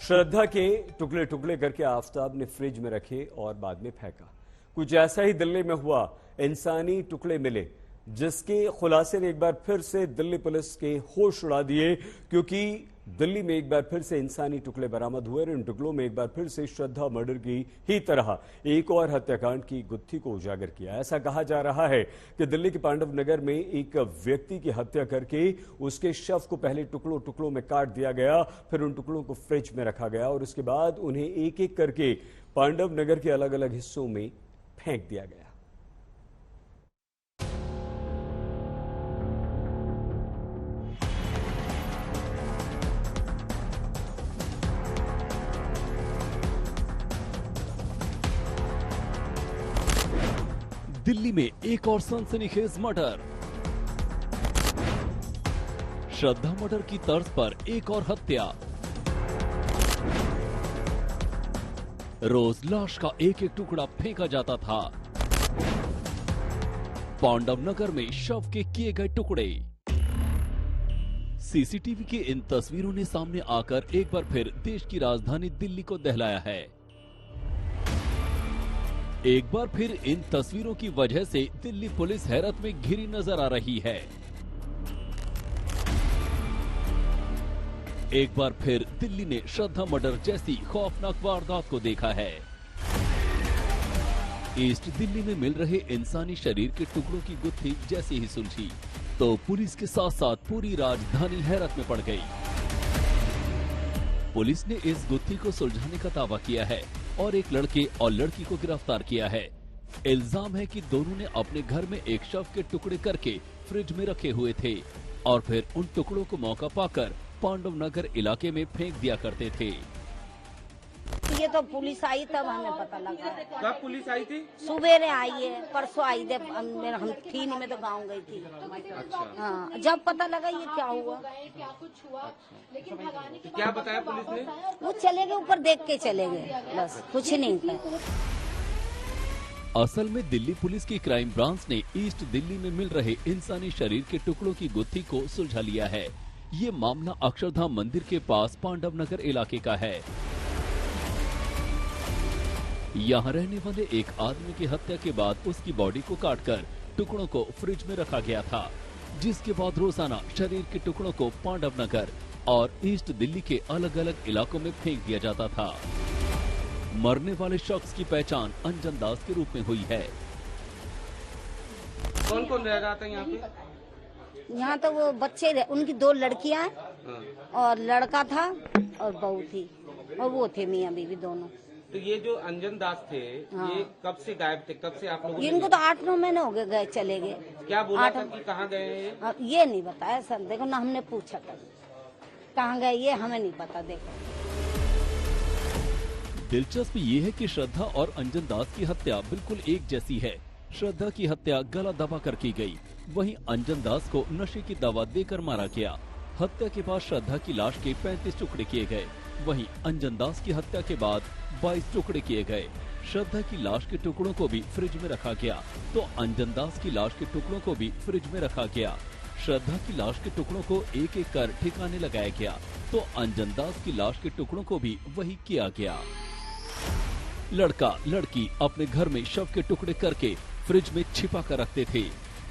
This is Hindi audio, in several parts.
श्रद्धा के टुकड़े टुकड़े करके आफताब ने फ्रिज में रखे और बाद में फेंका। कुछ ऐसा ही दिल्ली में हुआ। इंसानी टुकड़े मिले जिसके खुलासे ने एक बार फिर से दिल्ली पुलिस के होश उड़ा दिए, क्योंकि दिल्ली में एक बार फिर से इंसानी टुकड़े बरामद हुए और इन टुकड़ों में एक बार फिर से श्रद्धा मर्डर की ही तरह एक और हत्याकांड की गुत्थी को उजागर किया। ऐसा कहा जा रहा है कि दिल्ली के पांडव नगर में एक व्यक्ति की हत्या करके उसके शव को पहले टुकड़ों टुकड़ों में काट दिया गया, फिर उन टुकड़ों को फ्रिज में रखा गया और उसके बाद उन्हें एक एक करके पांडव नगर के अलग अलग हिस्सों में फेंक दिया गया। दिल्ली में एक और सनसनीखेज मर्डर। श्रद्धा मर्डर की तर्ज पर एक और हत्या। रोज लाश का एक एक टुकड़ा फेंका जाता था। पांडव नगर में शव के किए गए टुकड़े। सीसीटीवी की इन तस्वीरों ने सामने आकर एक बार फिर देश की राजधानी दिल्ली को दहलाया है। एक बार फिर इन तस्वीरों की वजह से दिल्ली पुलिस हैरत में घिरी नजर आ रही है। एक बार फिर दिल्ली ने श्रद्धा मर्डर जैसी खौफनाक वारदात को देखा है। ईस्ट दिल्ली में मिल रहे इंसानी शरीर के टुकड़ों की गुत्थी जैसे ही सुलझी तो पुलिस के साथ साथ पूरी राजधानी हैरत में पड़ गई। पुलिस ने इस गुत्थी को सुलझाने का दावा किया है और एक लड़के और लड़की को गिरफ्तार किया है। इल्जाम है कि दोनों ने अपने घर में एक शव के टुकड़े करके फ्रिज में रखे हुए थे और फिर उन टुकड़ों को मौका पाकर पांडव नगर इलाके में फेंक दिया करते थे। ये तो पुलिस आई तब हमें पता लगा। कब पुलिस आई थी? सुबेरे आई है, परसों आई थे। हम थी नहीं, मैं तो गाँव गई थी। अच्छा। हाँ, जब पता लगा ये क्या हुआ। तो क्या बताया पुलिस ने? वो चले गए ऊपर, देख के चले गए, बस कुछ नहीं था। असल में दिल्ली पुलिस की क्राइम ब्रांच ने ईस्ट दिल्ली में मिल रहे इंसानी शरीर के टुकड़ों की गुत्थी को सुलझा लिया है। ये मामला अक्षरधाम मंदिर के पास पांडव नगर इलाके का है। यहाँ रहने वाले एक आदमी की हत्या के बाद उसकी बॉडी को काटकर टुकड़ों को फ्रिज में रखा गया था, जिसके बाद रोजाना शरीर के टुकड़ों को पांडव नगर और ईस्ट दिल्ली के अलग अलग इलाकों में फेंक दिया जाता था। मरने वाले शख्स की पहचान अंजन दास के रूप में हुई है। कौन कौन रह रहा था यहाँ पे? यहाँ तो वो बच्चे रहे, उनकी 2 लड़कियां और लड़का था और बहू थी और वो थे मियाँ बीवी दोनों। तो ये जो अंजन दास थे, हाँ। ये कब से गायब थे? कब से आप लोगों ने? इनको तो 8-9 महीने हो गए चले गए। क्या बोला था कि कहाँ गए हैं ये नहीं बताया सर। देखो ना, हमने पूछा था कहाँ गए, ये हमें नहीं पता। देखो, दिलचस्प ये है कि श्रद्धा और अंजन दास की हत्या बिल्कुल एक जैसी है। श्रद्धा की हत्या गला दबा कर की गई, वहीं अंजन दास को नशे की दवा देकर मारा गया। हत्या के बाद श्रद्धा की लाश के 35 टुकड़े किए गए, वहीं अंजन दास की हत्या के बाद 22 टुकड़े किए गए। श्रद्धा की लाश के टुकड़ों को भी फ्रिज में रखा गया तो अंजन दास की लाश के टुकड़ों को भी फ्रिज में रखा गया। श्रद्धा की लाश के टुकड़ों को एक एक कर ठिकाने लगाया गया तो अंजन दास की लाश के टुकड़ों को भी वही किया गया। लड़का लड़की अपने घर में शव के टुकड़े करके फ्रिज में छिपा कर रखते थे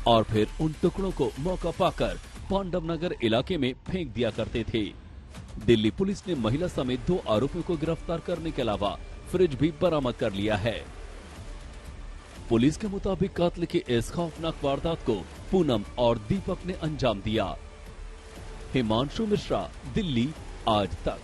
और फिर उन टुकड़ों को मौका पाकर पांडव नगर इलाके में फेंक दिया करते थे। दिल्ली पुलिस ने महिला समेत 2 आरोपियों को गिरफ्तार करने के अलावा फ्रिज भी बरामद कर लिया है। पुलिस के मुताबिक कातिल की इस खौफनाक वारदात को पूनम और दीपक ने अंजाम दिया। हिमांशु मिश्रा, दिल्ली आज तक।